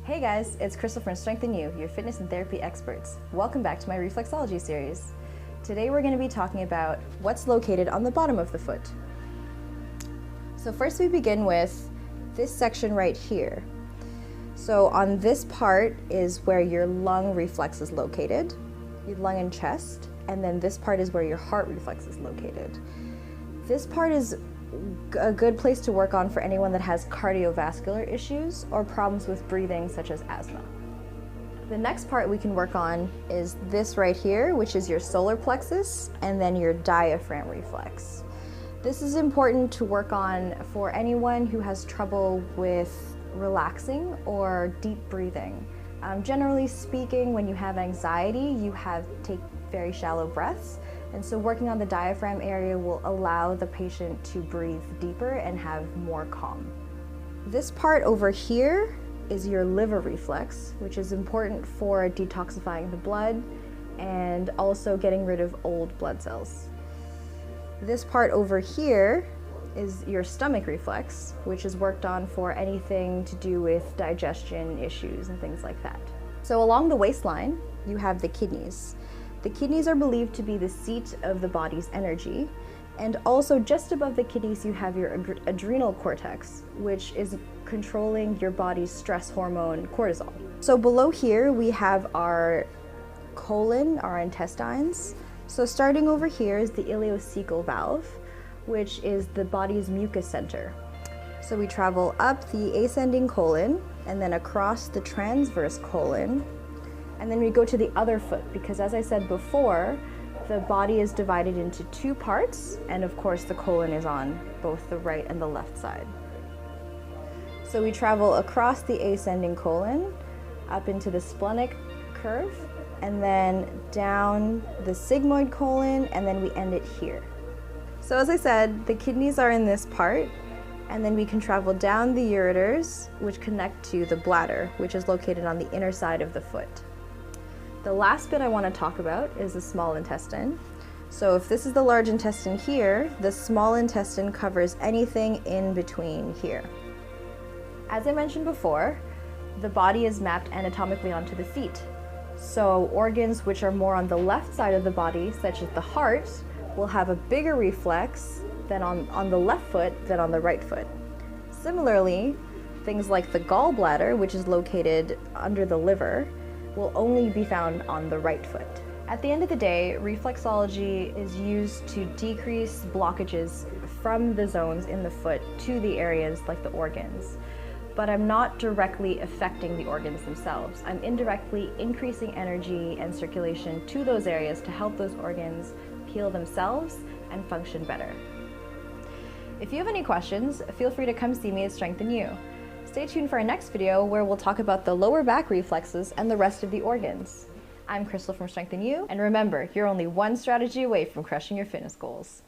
Hey guys, it's Crystal from Strengthen You, your fitness and therapy experts. Welcome back to my reflexology series. Today we're going to be talking about what's located on the bottom of the foot. So first we begin with this section right here. So on this part is where your lung reflex is located, your lung and chest, and then this part is where your heart reflex is located. This part is a good place to work on for anyone that has cardiovascular issues or problems with breathing, such as asthma. The next part we can work on is this right here, which is your solar plexus, and then your diaphragm reflex. This is important to work on for anyone who has trouble with relaxing or deep breathing. Generally speaking, when you have anxiety, you take very shallow breaths. And so working on the diaphragm area will allow the patient to breathe deeper and have more calm. This part over here is your liver reflex, which is important for detoxifying the blood and also getting rid of old blood cells. This part over here is your stomach reflex, which is worked on for anything to do with digestion issues and things like that. So along the waistline, you have the kidneys. The kidneys are believed to be the seat of the body's energy, and also just above the kidneys you have your adrenal cortex, which is controlling your body's stress hormone, cortisol. So below here we have our colon, our intestines. So starting over here is the ileocecal valve, which is the body's mucus center. So we travel up the ascending colon and then across the transverse colon, and then we go to the other foot, because as I said before, the body is divided into two parts, and of course the colon is on both the right and the left side. So we travel across the ascending colon, up into the splenic curve, and then down the sigmoid colon, and then we end it here. So as I said, the kidneys are in this part, and then we can travel down the ureters, which connect to the bladder, which is located on the inner side of the foot. The last bit I want to talk about is the small intestine. So if this is the large intestine here, the small intestine covers anything in between here. As I mentioned before, the body is mapped anatomically onto the feet. So organs which are more on the left side of the body, such as the heart, will have a bigger reflex than on the left foot than on the right foot. Similarly, things like the gallbladder, which is located under the liver, will only be found on the right foot. At the end of the day, reflexology is used to decrease blockages from the zones in the foot to the areas like the organs. But I'm not directly affecting the organs themselves. I'm indirectly increasing energy and circulation to those areas to help those organs heal themselves and function better. If you have any questions, feel free to come see me at Strengthen You. Stay tuned for our next video where we'll talk about the lower back reflexes and the rest of the organs. I'm Crystal from Strengthen You, and remember, you're only one strategy away from crushing your fitness goals.